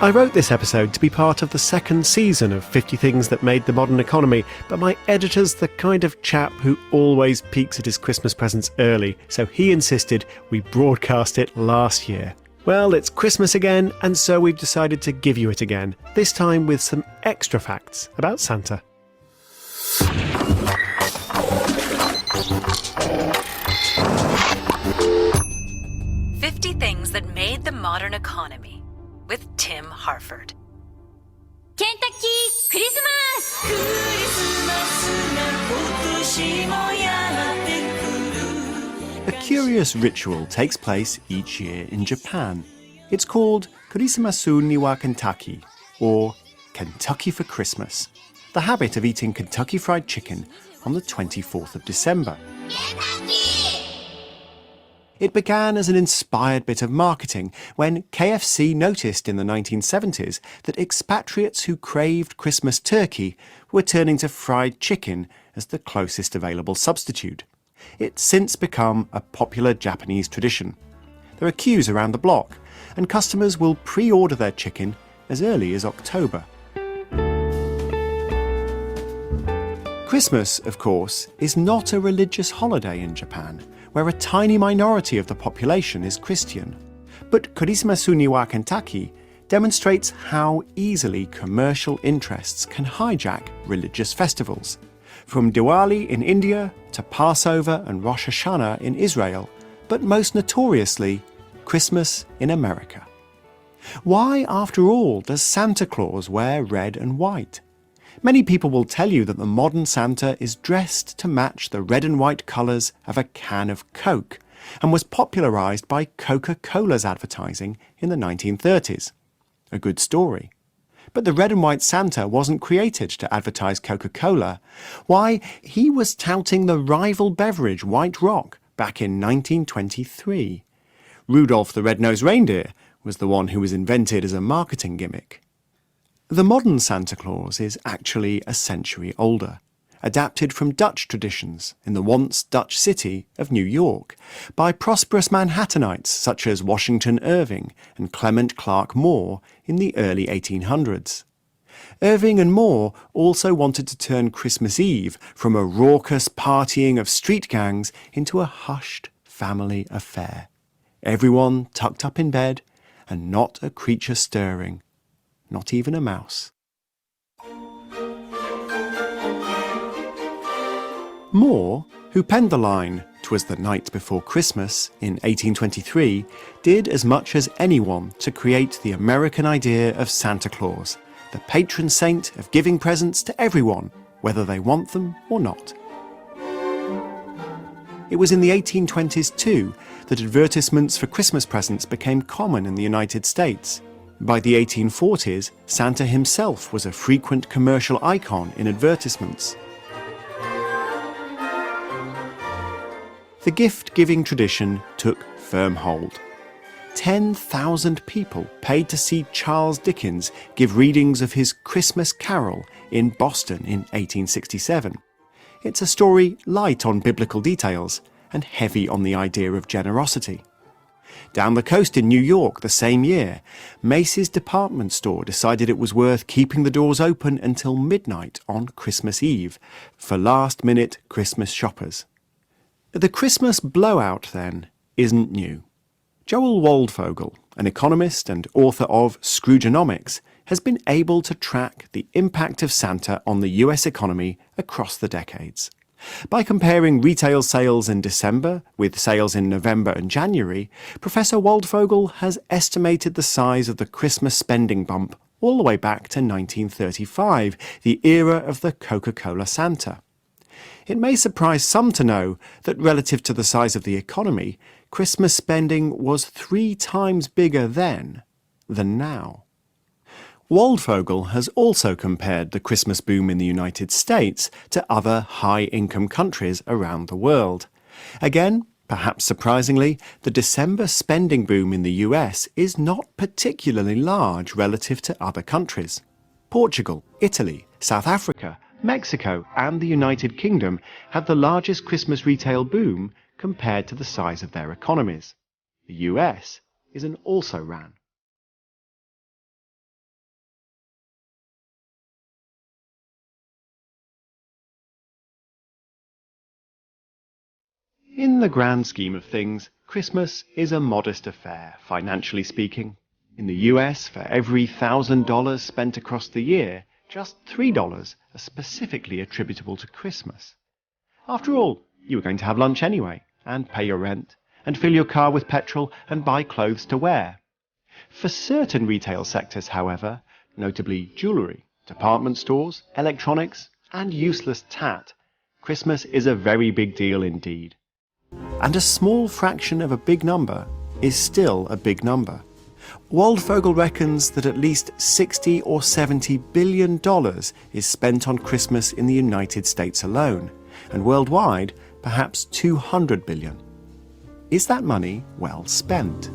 I wrote this episode to be part of the second season of 50 Things That Made the Modern Economy, but my editor's the kind of chap who always peeks at his Christmas presents early, so he insisted we broadcast it last year. Well, it's Christmas again, and so we've decided to give you it again, this time with some extra facts about Santa. Things that made the modern economy with Tim Harford. Kentucky Christmas! A curious ritual takes place each year in Japan. It's called Kurisumasu ni wa Kentucky, or Kentucky for Christmas, the habit of eating Kentucky Fried Chicken on the 24th of December. It began as an inspired bit of marketing when KFC noticed in the 1970s that expatriates who craved Christmas turkey were turning to fried chicken as the closest available substitute. It's since become a popular Japanese tradition. There are queues around the block, and customers will pre-order their chicken as early as October. Christmas, of course, is not a religious holiday in Japan, where a tiny minority of the population is Christian. But Kurisumasu ni wa Kentucky demonstrates how easily commercial interests can hijack religious festivals. From Diwali in India to Passover and Rosh Hashanah in Israel, but most notoriously, Christmas in America. Why, after all, does Santa Claus wear red and white? Many people will tell you that the modern Santa is dressed to match the red and white colours of a can of Coke, and was popularised by Coca-Cola's advertising in the 1930s. A good story. But the red and white Santa wasn't created to advertise Coca-Cola. Why, he was touting the rival beverage White Rock back in 1923. Rudolph the Red-Nosed Reindeer was the one who was invented as a marketing gimmick. The modern Santa Claus is actually a century older, adapted from Dutch traditions in the once Dutch city of New York by prosperous Manhattanites such as Washington Irving and Clement Clarke Moore in the early 1800s. Irving and Moore also wanted to turn Christmas Eve from a raucous partying of street gangs into a hushed family affair. Everyone tucked up in bed and not a creature stirring. Not even a mouse. Moore, who penned the line "'Twas the night before Christmas" in 1823, did as much as anyone to create the American idea of Santa Claus, the patron saint of giving presents to everyone, whether they want them or not. It was in the 1820s too that advertisements for Christmas presents became common in the United States. By the 1840s, Santa himself was a frequent commercial icon in advertisements. The gift-giving tradition took firm hold. 10,000 people paid to see Charles Dickens give readings of his Christmas Carol in Boston in 1867. It's a story light on biblical details and heavy on the idea of generosity. Down the coast in New York the same year, Macy's department store decided it was worth keeping the doors open until midnight on Christmas Eve for last-minute Christmas shoppers. The Christmas blowout, then, isn't new. Joel Waldfogel, an economist and author of Scroogenomics, has been able to track the impact of Santa on the US economy across the decades. By comparing retail sales in December with sales in November and January, Professor Waldfogel has estimated the size of the Christmas spending bump all the way back to 1935, the era of the Coca-Cola Santa. It may surprise some to know that relative to the size of the economy, Christmas spending was 3 times bigger then than now. Waldfogel has also compared the Christmas boom in the United States to other high-income countries around the world. Again, perhaps surprisingly, the December spending boom in the US is not particularly large relative to other countries. Portugal, Italy, South Africa, Mexico and the United Kingdom had the largest Christmas retail boom compared to the size of their economies. The US is an also-ran. In the grand scheme of things, Christmas is a modest affair, financially speaking. In the US, for every $1,000 spent across the year, just $3 are specifically attributable to Christmas. After all, you were going to have lunch anyway, and pay your rent, and fill your car with petrol, and buy clothes to wear. For certain retail sectors, however, notably jewellery, department stores, electronics, and useless tat, Christmas is a very big deal indeed. And a small fraction of a big number is still a big number. Waldvogel reckons that at least $60 or $70 billion is spent on Christmas in the United States alone, and worldwide, perhaps $200 billion. Is that money well spent?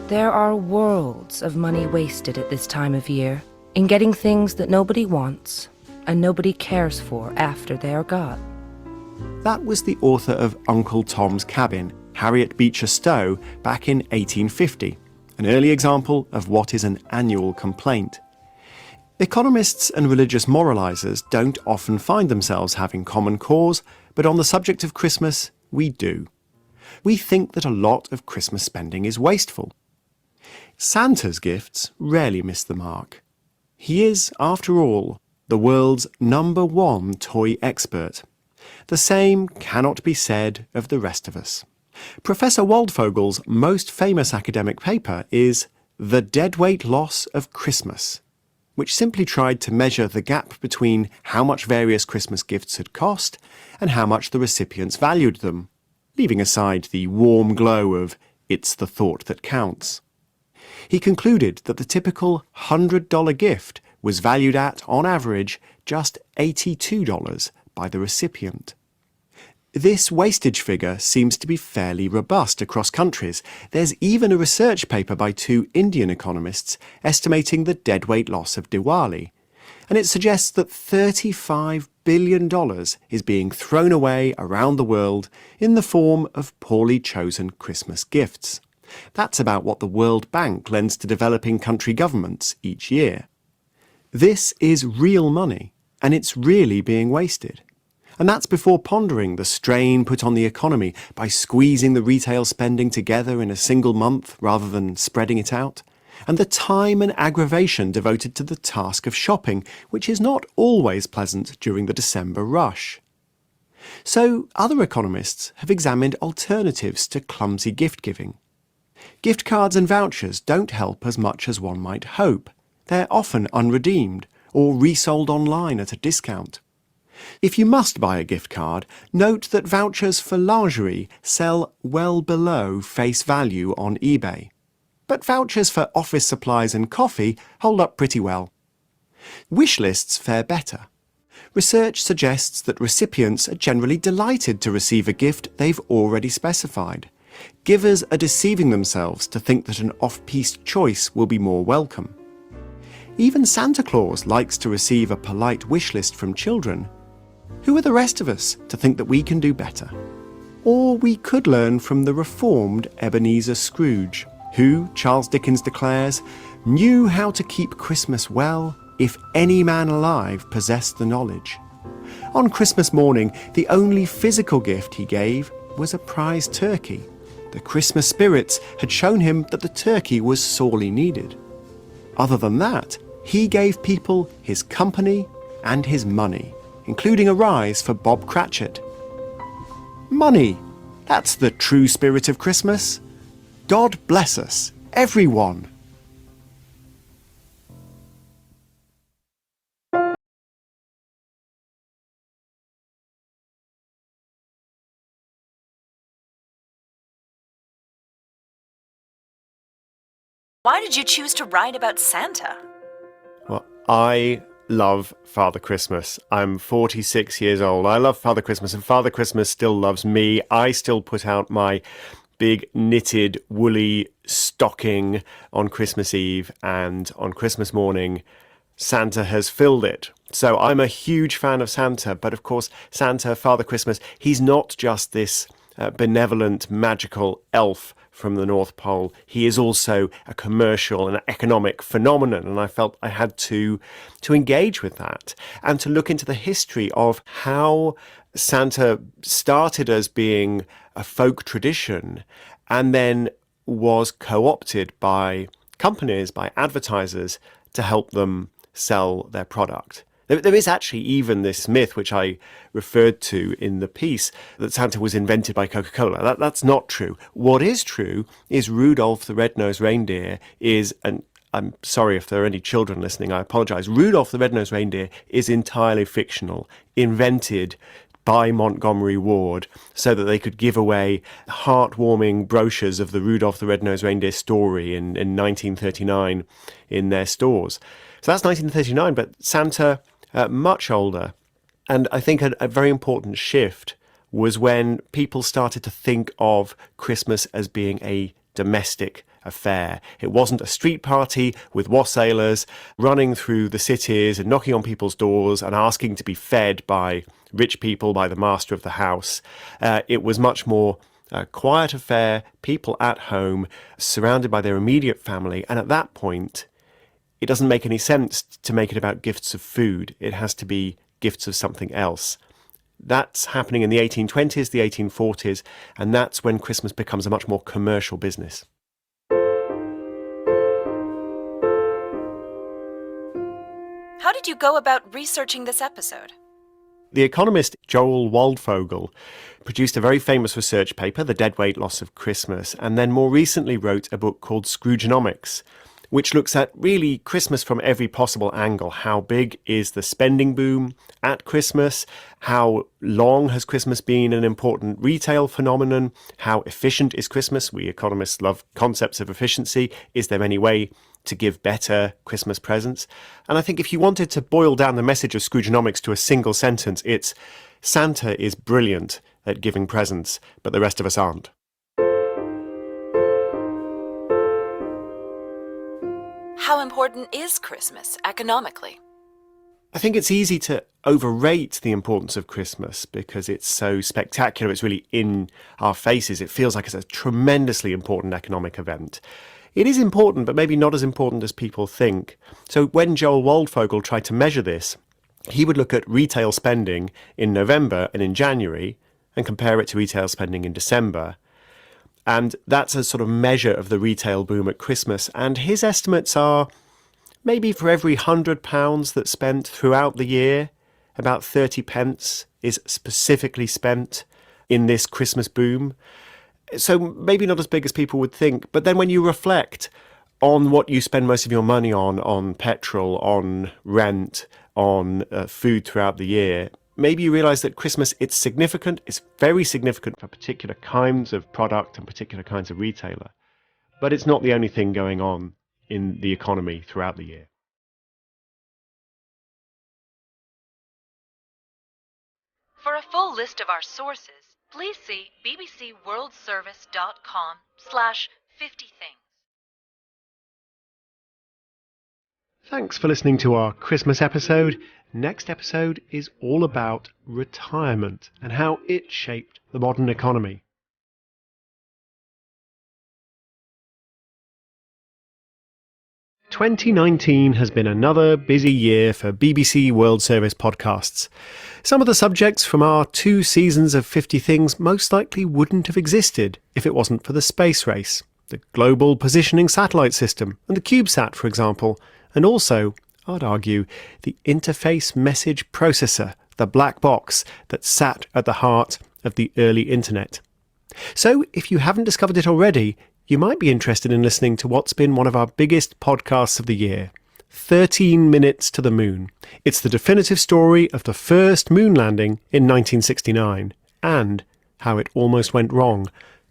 There are worlds of money wasted at this time of year in getting things that nobody wants and nobody cares for after they are got. That was the author of Uncle Tom's Cabin, Harriet Beecher Stowe, back in 1850, an early example of what is an annual complaint. Economists and religious moralizers don't often find themselves having common cause, but on the subject of Christmas, we do. We think that a lot of Christmas spending is wasteful. Santa's gifts rarely miss the mark. He is, after all, the world's #1 toy expert. The same cannot be said of the rest of us. Professor Waldvogel's most famous academic paper is The Deadweight Loss of Christmas, which simply tried to measure the gap between how much various Christmas gifts had cost and how much the recipients valued them, leaving aside the warm glow of "it's the thought that counts." He concluded that the typical $100 gift was valued at, on average, just $82 by the recipient. This wastage figure seems to be fairly robust across countries. There's even a research paper by 2 Indian economists estimating the deadweight loss of Diwali, and it suggests that $35 billion is being thrown away around the world in the form of poorly chosen Christmas gifts. That's about what the World Bank lends to developing country governments each year. This is real money, and it's really being wasted. And that's before pondering the strain put on the economy by squeezing the retail spending together in a single month rather than spreading it out, and the time and aggravation devoted to the task of shopping, which is not always pleasant during the December rush. So other economists have examined alternatives to clumsy gift-giving. Gift cards and vouchers don't help as much as one might hope. They're often unredeemed or resold online at a discount. If you must buy a gift card, note that vouchers for lingerie sell well below face value on eBay. But vouchers for office supplies and coffee hold up pretty well. Wish lists fare better. Research suggests that recipients are generally delighted to receive a gift they've already specified. Givers are deceiving themselves to think that an off-piste choice will be more welcome. Even Santa Claus likes to receive a polite wish list from children. Who are the rest of us to think that we can do better? Or we could learn from the reformed Ebenezer Scrooge, who, Charles Dickens declares, knew how to keep Christmas well if any man alive possessed the knowledge. On Christmas morning, the only physical gift he gave was a prize turkey. The Christmas spirits had shown him that the turkey was sorely needed. Other than that, he gave people his company and his money, including a rise for Bob Cratchit. Money! That's the true spirit of Christmas. God bless us, everyone! Why did you choose to write about Santa? Well, I love Father Christmas. I'm 46 years old. I love Father Christmas, and Father Christmas still loves me. I still put out my big knitted woolly stocking on Christmas Eve, and on Christmas morning Santa has filled it. So I'm a huge fan of Santa, but of course Santa, Father Christmas, he's not just this benevolent magical elf from the North Pole, he is also a commercial and economic phenomenon. And I felt I had to engage with that and to look into the history of how Santa started as being a folk tradition and then was co-opted by companies, by advertisers, to help them sell their product. There is actually even this myth, which I referred to in the piece, that Santa was invented by Coca-Cola. That's not true. What is true is Rudolph the Red-Nosed Reindeer is, and I'm sorry if there are any children listening, I apologize. Rudolph the Red-Nosed Reindeer is entirely fictional, invented by Montgomery Ward so that they could give away heartwarming brochures of the Rudolph the Red-Nosed Reindeer story in 1939 in their stores. So that's 1939, but Santa, much older. And I think a very important shift was when people started to think of Christmas as being a domestic affair. It wasn't a street party with wassailers running through the cities and knocking on people's doors and asking to be fed by rich people, by the master of the house. It was much more a quiet affair, people at home, surrounded by their immediate family. And at that point, it doesn't make any sense to make it about gifts of food. It has to be gifts of something else. That's happening in the 1820s, the 1840s, and that's when Christmas becomes a much more commercial business. How did you go about researching this episode? The economist Joel Waldfogel produced a very famous research paper, The Dead Weight Loss of Christmas, and then more recently wrote a book called Scroogenomics, which looks at really Christmas from every possible angle. How big is the spending boom at Christmas? How long has Christmas been an important retail phenomenon? How efficient is Christmas? We economists love concepts of efficiency. Is there any way to give better Christmas presents? And I think if you wanted to boil down the message of Scroogenomics to a single sentence, it's Santa is brilliant at giving presents, but the rest of us aren't. How important is Christmas economically? I think it's easy to overrate the importance of Christmas because it's so spectacular. It's really in our faces. It feels like it's a tremendously important economic event. It is important, but maybe not as important as people think. So when Joel Waldfogel tried to measure this, he would look at retail spending in November and in January and compare it to retail spending in December. And that's a sort of measure of the retail boom at Christmas. And his estimates are maybe for every £100 that's spent throughout the year, about 30 pence is specifically spent in this Christmas boom. So maybe not as big as people would think. But then when you reflect on what you spend most of your money on petrol, on rent, on food throughout the year, maybe you realize that Christmas, it's significant. It's very significant for particular kinds of product and particular kinds of retailer. But it's not the only thing going on in the economy throughout the year. For a full list of our sources, please see bbcworldservice.com/50things. Thanks for listening to our Christmas episode. Next episode is all about retirement and how it shaped the modern economy. "2019 has been another busy year for BBC World Service podcasts. Some of the subjects from our 2 seasons of 50 Things most likely wouldn't have existed if it wasn't for the space race, the Global Positioning Satellite System, and the CubeSat, for example, and also, I'd argue, the Interface Message Processor, the black box that sat at the heart of the early internet. So, if you haven't discovered it already, you might be interested in listening to what's been one of our biggest podcasts of the year, 13 Minutes to the Moon. It's the definitive story of the first moon landing in 1969, and how it almost went wrong,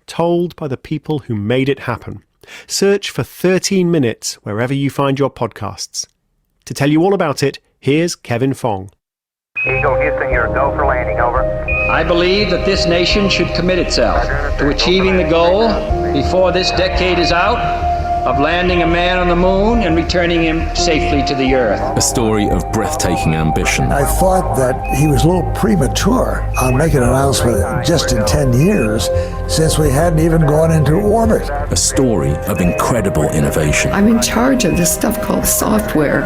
told by the people who made it happen. Search for 13 Minutes wherever you find your podcasts. To tell you all about it, here's Kevin Fong. Eagle Houston, you're go for landing, over. I believe that this nation should commit itself to achieving the goal before this decade is out of landing a man on the moon and returning him safely to the Earth. A story of breathtaking ambition. I thought that he was a little premature on making an announcement just in 10 years, since we hadn't even gone into orbit. A story of incredible innovation. I'm in charge of this stuff called software,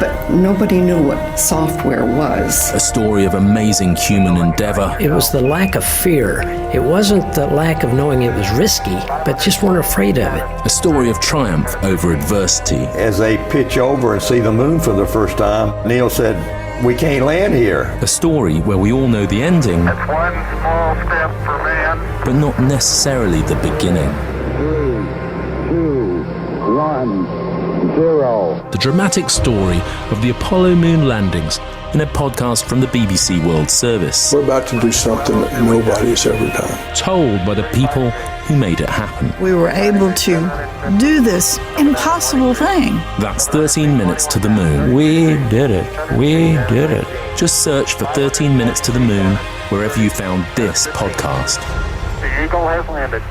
but nobody knew what software was. A story of amazing human endeavor. It was the lack of fear. It wasn't the lack of knowing it was risky, but just weren't afraid of it. A story of triumph over adversity. As they pitch over and see the moon for the first time, Neil said, "We can't land here." A story where we all know the ending, That's one small step for man, but not necessarily the beginning. 3, 2, 1, 0. The dramatic story of the Apollo moon landings in a podcast from the BBC World Service. We're about to do something that nobody has ever done. Told by the people who made it happen. We were able to do this impossible thing. That's 13 Minutes to the Moon. We did it. We did it. Just search for 13 Minutes to the Moon wherever you found this podcast. The Eagle has landed.